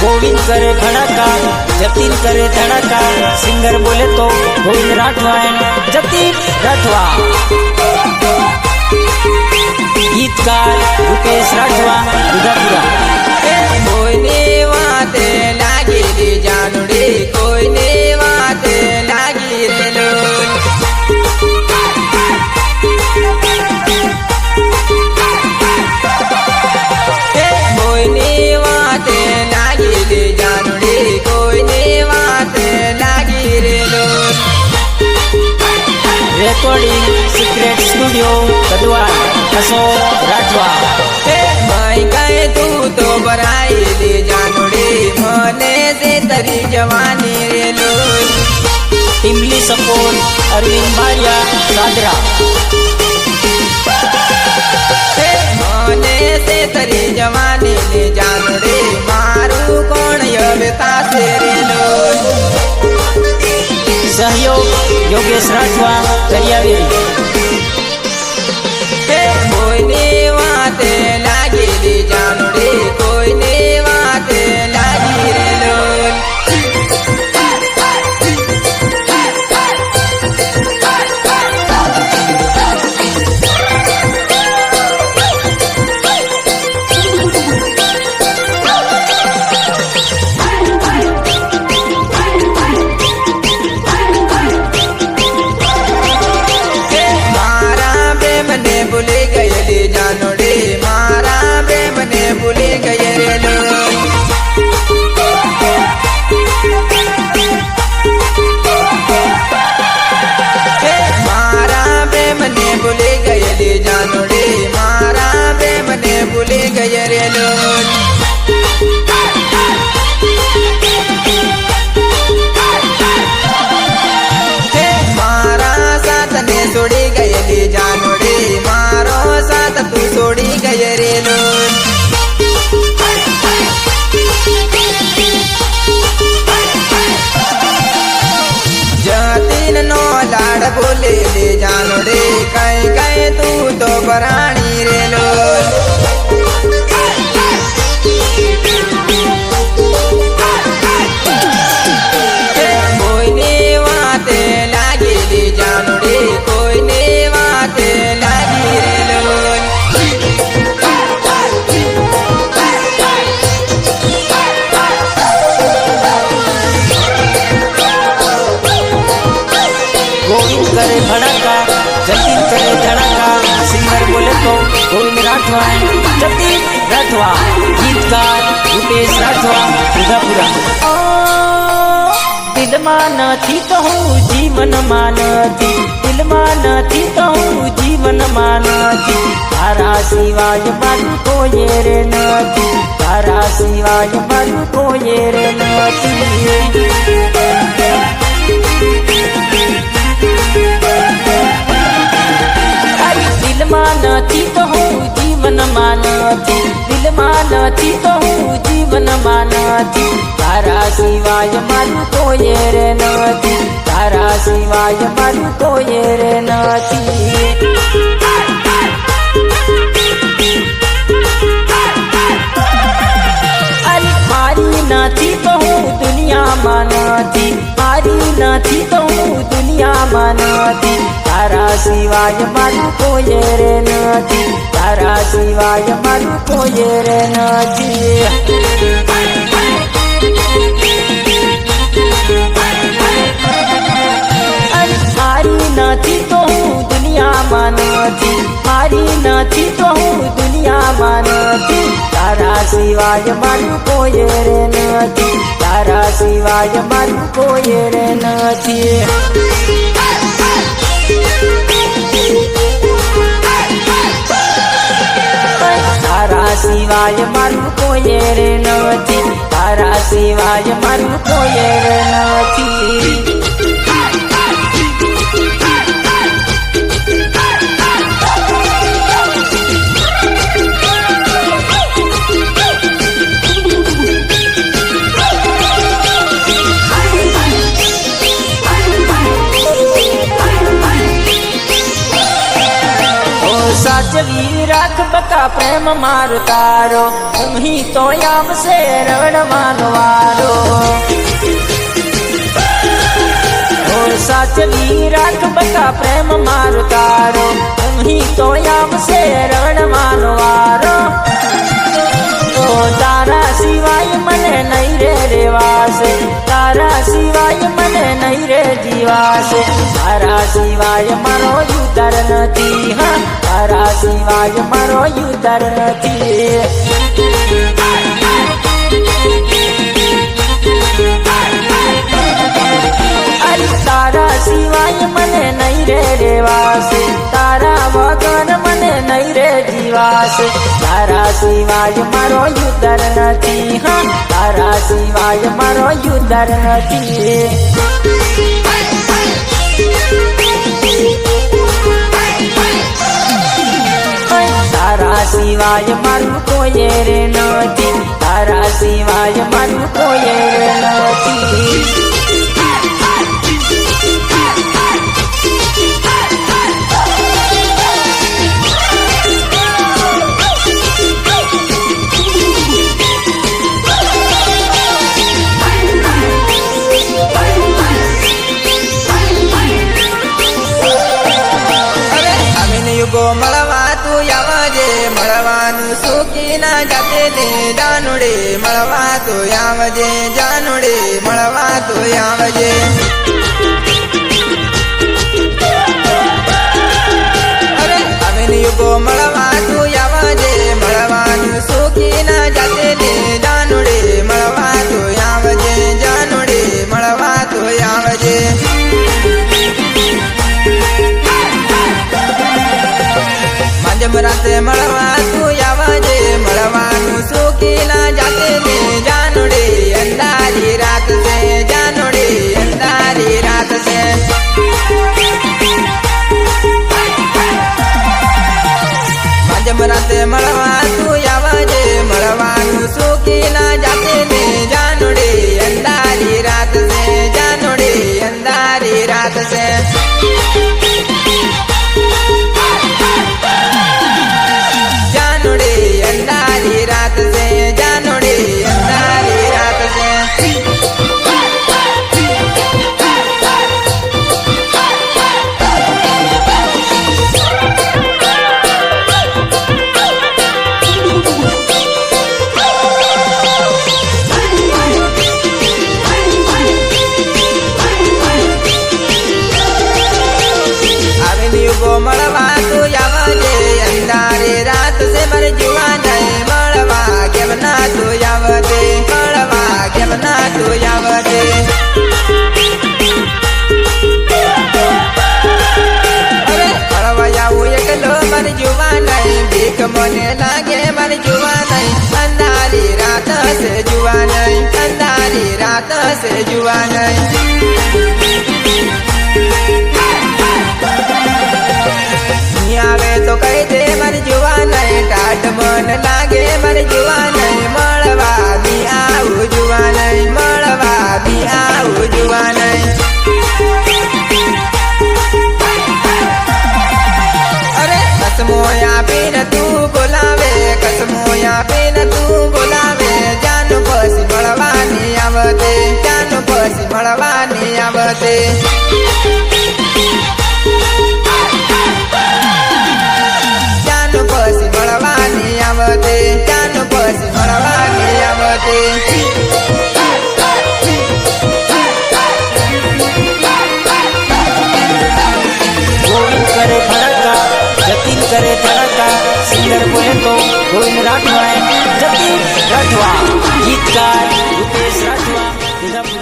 गोविंद करे भड़का, जतीन करे धड़का। सिंगर बोले तो गोविंद राठवा एंड जतीन राठवा। गीतकार रुपेश राठवा दुधापुरा। कोईने वाते लागी रे जानुड़े, कोईने वाते लागी रे लोल। कोईने वाते लागी रे जानुड़े, कोईने वाते लागी रे लोल। Recording secret studio Kadwal Ashok Rathwa. मैं गए तू तो बराई ले जानुड़े, मने से तरी जवानी रे लोल। टिमली सपोर्ट अरविंद बारिया दादरा। मने से तरी जवानी ले जानुड़े, मारू कौन यवता से रे लोल। सहयोग योगेश राठवा करियावेरी। कोईने वाते लागी रे जानुड़े, कोईने वाते लागी रे लोल। भूले गए रे जानुड़े, मारा बेमने भूले गए रे लोल। मारा बेमने भूले गए रे जानुड़े, मारा बेमने भूले गए रे लोल। मारा साथ ने छोड़ी गए रे जानुड़े, मारो साथ तू छोड़ी गए रे लोल। जतीन नो लाड़ बोले ले जानुड़े, कहीं कहीं तू तो बरानी रे लोल। कोईने वाते लागी रे जानुड़े, कोईने वाते लागी रे लोल। गोविंद करे भड़का, जतीन करे धड़का। सिंगर बोले तो गोविंद राठवा एंड जतीन राठवा। गीतकार रुपेश राठवा दुधापुरा। दिल में नहीं कहूँ जीवन मानती, दिल में नहीं कहूँ जीवन मानती। तारा सिवाय मारू कोई रे नती, तारा सिवाय मारू कोई रे नती। दिल में नहीं कहूँ जीवन मानती, दिल में नहीं कहूँ जीवन मानती। तारा सिवाय मारू कोई रे नती, तारा सिवाय मारू कोई रे नती। मारी नाथी कहूँ दुनिया मानती, मारी नाथी कहूँ दुनिया मानती। तारा सिवाय मारू कोई रे नती, तारा सिवाय मारू कोई रे नती। मारी नाथी कहूँ दुनिया मानती, मारी नाथी कहूँ दुनिया मानती। तारा सिवाय मारू कोई रे नती, तारा सिवाय मारू कोई रे नती। तारा सिवाय मारू कोई रे नती, तारा सिवाय मारू कोई रे नती। સાચવી રાખ બકા પ્રેમ મારો તારો અહીં તો આવશે રડવાનો વારો સાચવી રાખ બકા પ્રેમ મારો તારો અહીં તો આવશે રડવાનો વારો તારા સિવાય મને નહીં રે રેવાશે તારા સિવાય મને નહીં રે જીવાશે તારા સિવાય મારો યુદ્ધર નથી હા તારા સિવાય મારો યુદ્ધર નથી તારા સિવાય મને નહીં રે રેવાશે તારા વગર મને નહીં રે જીવાશે તારા સિવાય મારો યુદ્ધર નથી હા તારા સિવાય મારો યુદ્ધર નથી તારા સિવાય મારું કોઈ રે નથી તારા સિવાય મારું કોઈ રે નથી મળવા તું આવજે મળવાનું સુખી ના જાતે દે જાનુડે મળવા તું આવજે જાનુડે મળવા તું આવજે અરે હવે યુગો મળવા તું આવજે મળવાનું સુખી ના જાતે દે જાનુડે મળવા તું આવજે જાનુડે મળવા તું આવજે રાતે મળવા તું આવજે મળવાનું સુખી ના જાતે ને જાનુડે અંધારી રાત છે જાનુડે અંધારી રાત છે રાતે મળવા તું આવજે મળવાનું સુખી ના જાતે ને જાનુડે અંધારી રાત છે જાનુડે અંધારી રાત છે મળવા તું આવજે અંધારી રાત છે મારે જીવા નહીં મળવા કેમ ના તું આવજે મળવા કેમ ના તું આવજે અરે મળવા આવું એકલો મારે જીવા નહીં ભીખ મને લાગે મારે જીવા નહીં અંધારી રાત છે જીવા નહીં અંધારી રાત છે જીવા નહીં આવે તો કહી દે મારી જીવા નહીં ટાઢ મન લાગે મારી જીવા નહીં મળવા બી આવું જીવા નહીં મળવા બી આવું જીવા નહીં અરે કસમો આપીને તું બોલાવે કસમો આપીને તું બોલાવે જાનું પછી મળવાની આવતે જાનું પછી મળવાની આવતે મળવાની આવતે જાનું પછી મળવાની આવતે ગોવિંદ કરે ધડકા જતીન કરે ધડકા સિંગર બોલે તો ગોવિંદ રાઠવા જતીન રાઠવા ગીતકાર રૂપેશ રાઠવા